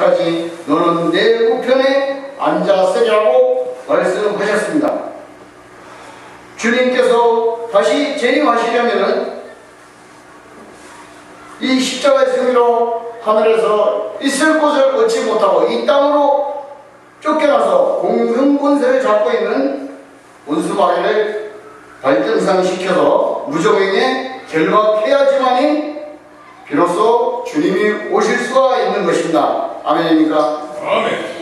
때까지 너는 내 우편에 앉았으리라고 말씀하셨습니다. 주님께서 다시 재림하시려면은 이 십자가의 승리로 하늘에서 있을 곳을 얻지 못하고 이 땅으로 쫓겨나서 공중권세를 잡고 있는 원수마귀를 발등상시켜서 무정행에 결박해야지만이 비로소 주님이 오실 수가 있는 것입니다. 아멘입니까? 아멘.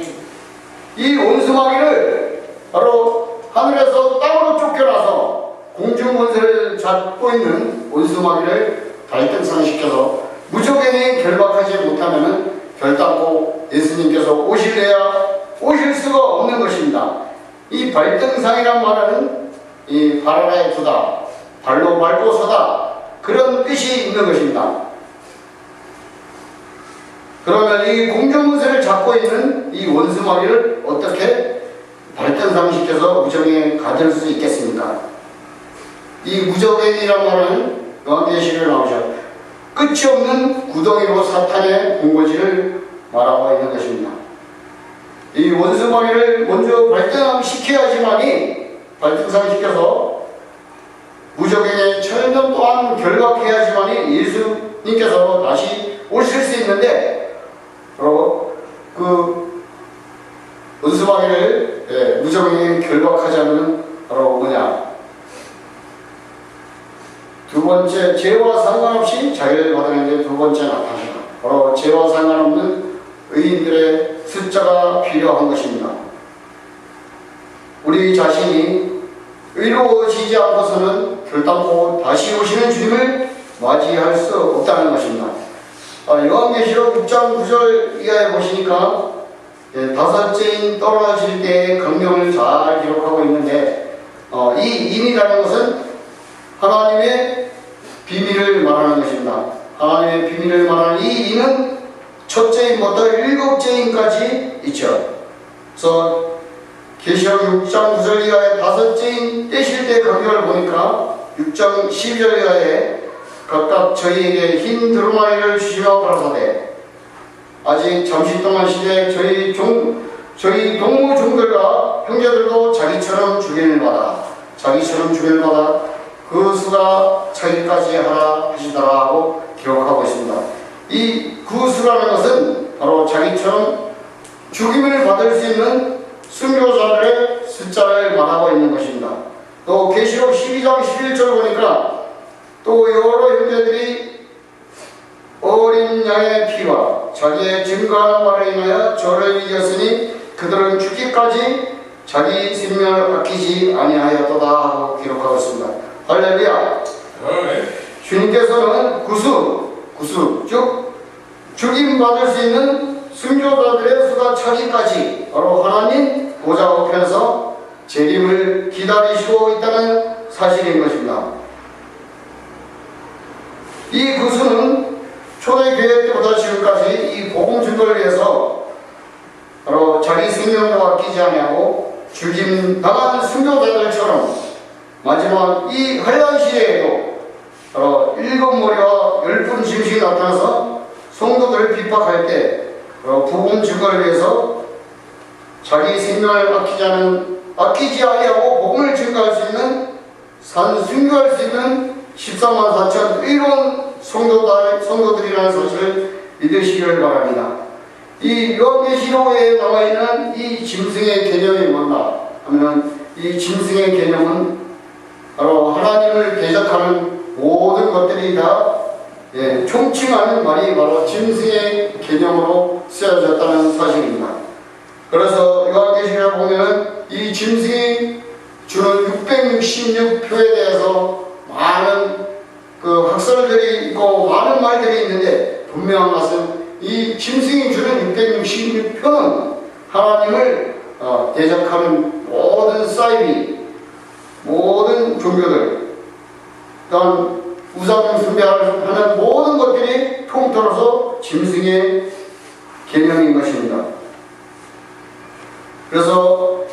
이 원수마귀를 바로 하늘에서 땅으로 쫓겨나서 공중권세를 잡고 있는 원수마귀를 발등상시켜서 무조건에 결박하지 못하면 결단코 예수님께서 오실 수가 없는 것입니다. 이 발등상이란 말은 이 바라라에 두다, 발로 밟고 서다, 그런 뜻이 있는 것입니다. 그러면 이 공중권세를 잡고 있는 이 원수마귀를 어떻게 발등상시켜서 무정에 가둘 수 있겠습니까? 이 무정행이란 말은 요한계시록에 나오죠. 끝이 없는 구덩이로 사탄의 본거지를 말하고 있는 것입니다. 이 원수마귀를 먼저 발등시켜야지만이 발등상시켜서 무적행의 천년 동안 결박해야지만이 예수님께서 다시 오실 수 있는데 바로 그 원수마귀를 무적행에 결박하자면 바로 뭐냐? 두 번째, 죄와 상관없이 자유를 받는 게 두 번째 나타납니다. 바로 죄와 상관없는 의인들의 숫자가 필요한 것입니다. 우리 자신이 의로워지지 않고서는 결단코 다시 오시는 주님을 맞이할 수 없다는 것입니다. 요한계시록 6장 9절 이하에 보시니까 다섯째인 떨어질 때의 강령을 잘 기록하고 있는데 이 인이라는 것은 하나님의 비밀을 말하는 것입니다. 하나님의 비밀을 말하는 이 인은 첫째인부터 일곱째인까지 있죠. 그래서 계시록 6장 9절 이하에 다섯째인 떼실 때 강령을 보니까 6장 12절 이하에 각각 저희에게 흰 두루마리를 주시며 가라사대 아직 잠시 동안 시대 저희 동무 종들과 형제들도 자기처럼 죽임을 받아 그 수가 차기까지 하라 하시더라 하고 기록하고 있습니다. 이 그 수라는 것은 바로 자기처럼 죽임을 받을 수 있는 순교자들의 숫자를 말하고 있는 것입니다. 또 계시록 12장 11절 보니까 또 여러 형제들이 어린 양의 피와 자기의 증거하는 말에 인하여 저를 이겼으니 그들은 죽기까지 자기 생명을 아끼지 아니하였도다 하고 기록하고 있습니다. 할렐루야. 주님께서는 구수 즉 죽임받을 수 있는 순교자들의 수가 차기까지 바로 하나님 보좌 우편에서 재림을 기다리시고 있다는 사실인 것입니다. 이 구수는 초대교회 때부터 지금까지 이 복음 증거를 위해서 바로 자기 생명도 아끼지 아니하고 죽임당한 순교자들처럼 마지막 이 환란 시대에도 바로 일곱 머리와 10분 짐승이 나타나서 성도들을 핍박할 때 복음 증거를 위해서 자기 생명을 아끼지 아니하고 복음을 증거할 수 있는 순교할 수 있는 14만 4천 의로운 성도들이라는 사실을 믿으시기를 바랍니다. 이 요한계시록에 나와 있는 이 짐승의 개념이 뭔가 하면 이 짐승의 개념은 바로 하나님을 대적하는 모든 것들이 다 총칭하는 말이 바로 짐승의 개념으로 쓰여졌다는 사실입니다. 그래서 요한계시록에 보면 이 짐승이 주는 666표에 대해서 많은 그 학설들이 있고 많은 말들이 있는데 분명한 것은 이 짐승이 주는 666표는 하나님을 대적하는 모든 사이비 모든 종교들 또한 우상 숭배하는 모든 것들이 통틀어서 짐승의 개념인 것입니다. 그래서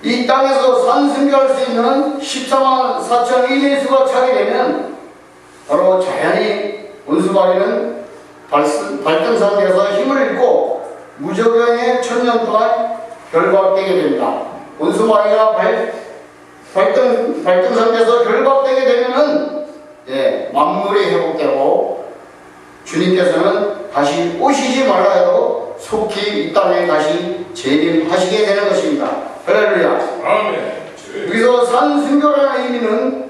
이 땅에서 산승교할 수 있는 14만 4천 인의 수가 차게 되면 바로 자연히 원수마귀는 발등 상태에서 힘을 잃고 무적용의 1000년 동안 결박되게 됩니다. 원수마귀가 발등 상태에서 결박되게 되면은 만물이 회복되고 주님께서는 다시 오시지 말라 해도 속히 이 땅에 다시 재림하시게 되는 것입니다. 할렐루야. 아멘. 여기서 산순교라는 의미는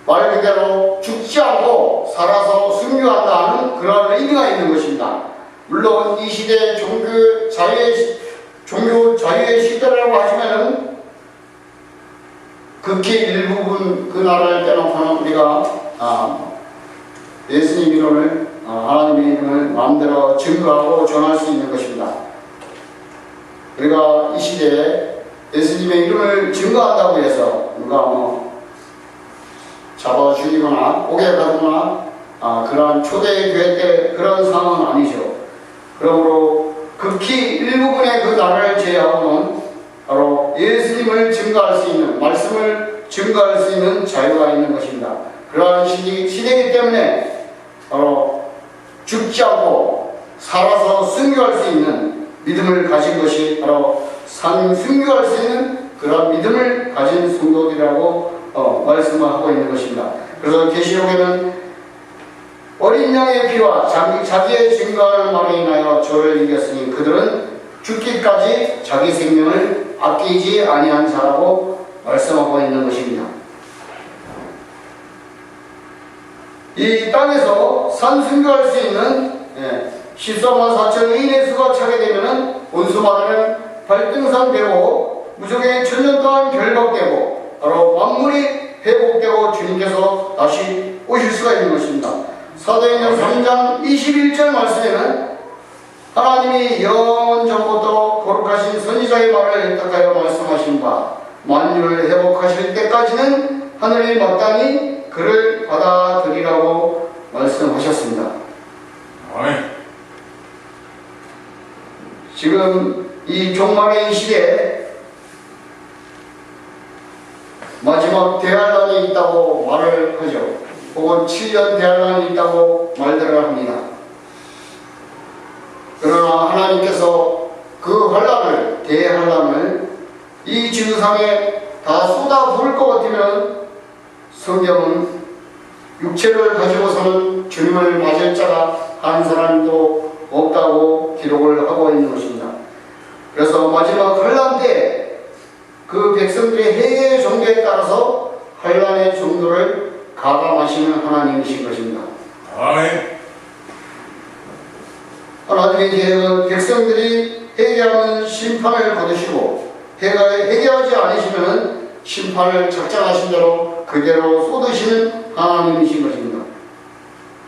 말 그대로 죽지 않고 살아서 순교한다는 그런 의미가 있는 것입니다. 물론 이 시대 종교 자유의 시대라고 하시면은 극히 일부분 그 나라를 떼놓고는 우리가 예수님 이름을 하나님의 이름을 마음대로 증거하고 전할 수 있는 것입니다. 우리가 이 시대에 예수님의 이름을 증거한다고 해서 누가 잡아 죽이거나 옥에 가거나 그러한 초대교회 때 그런 상황은 아니죠. 그러므로 극히 일부분의 그 나라를 제외하고는 바로 예수님을 증거할 수 있는, 말씀을 증거할 수 있는 자유가 있는 것입니다. 그러한 시대이기 때문에 바로 죽지 않고 살아서 순교할 수 있는 믿음을 가진 것이 바로 순교할 수 있는 그런 믿음을 가진 성도들이라고 말씀을 하고 있는 것입니다. 그래서 계시록에는 어린 양의 피와 자기의 증거할 말로 인하여 저를 이겼으니 그들은 죽기까지 자기 생명을 아끼지 아니한 자라고 말씀하고 있는 것입니다. 이 땅에서 산순교할 수 있는 14만 4천 의인의 수가 차게 되면은 원수마귀는 발등상되고 무적의 1000년 동안 결박되고 바로 만물이 회복되고 주님께서 다시 오실 수가 있는 것입니다. 사도행전 3장 21절 말씀에는 하나님이 영원 전부터 거룩하신 선지자의 말을 획득하여 말씀하신 바 만유를 회복하실 때까지는 하늘이 마땅히 그를 받아들이라고 말씀하셨습니다. 지금 이 종말의 시대에 마지막 대환란이 있다고 말을 하죠. 혹은 7년 대환란이 있다고 말들을 합니다. 그러나 하나님께서 그 환란을, 대환란을 이 지구상에 다 쏟아 부을 것 같으면 성경은 육체를 가지고서는 주님을 맞을 자가 한 사람도 없다고 기록을 하고 있는 것입니다. 그래서 마지막 환란 때 그 백성들의 회개의 정도에 따라서 환란의 정도를 가감하시는 하나님이신 것입니다. 하나님의 계획은 백성들이 회개하면 심판을 거두시고 회개하지 않으시면 심판을 작정하신 대로 그대로 쏟으시는 하나님이신 것입니다.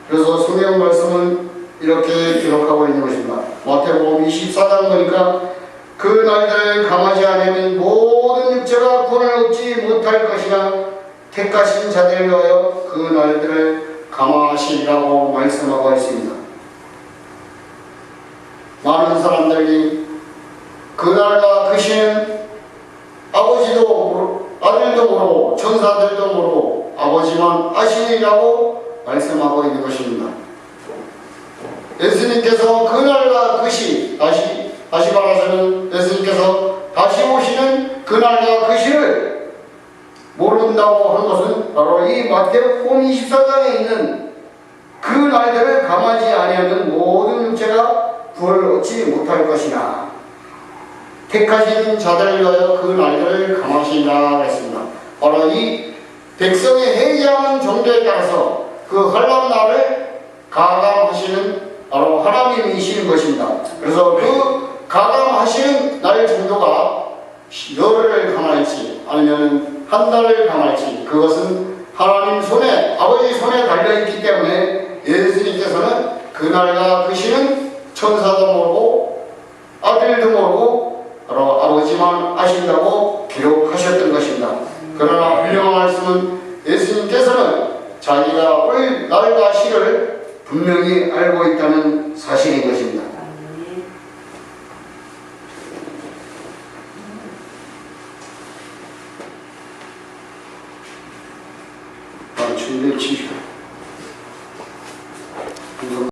그래서 성경 말씀은 이렇게 기록하고 있는 것입니다. 마태복음 24장 보니까 그 날들을 감하지 않으면 모든 육체가 구원을 얻지 못할 것이나 택하신 자들을 위하여 그 날들을 감하시리라고 말씀하고 있습니다. 많은 사람들이 그날과 그 시는 아버지도 아들도 모르고 천사들도 모르고 아버지만 아시니라고 말씀하고 있는 것입니다. 예수님께서 그날과 그 시, 다시 말하자면 예수님께서 다시 오시는 그날과 그 시를 모른다고 하는 것은 바로 이 마태복음 24장에 있는 그 날들을 감하지 아니하는 모든 육체가 구원을 얻지 못할 것이나 택하신 자들을 위하여 그 날들을 감하시리라 했습니다. 바로 이 백성의 회개하는 정도에 따라서 그 환난 날을 가감하시는 바로 하나님이시는 것입니다. 그래서 그 가감하시는 날 정도가 열흘을 감할지 아니면 한 달을 감할지 그것은 하나님 손에, 아버지 손에 달려있기 때문에 예수님께서는 그날과 그 시는 천사도 모르고 아들도 모르고 바로 아버지만 아신다고 기록하셨던 것입니다. 그러나 훌륭한 말씀은 예수님께서는 자기가 올 날과 시를 분명히 알고 있다는 사실인 것입니다. 준비해 주십시오. 감사합니다.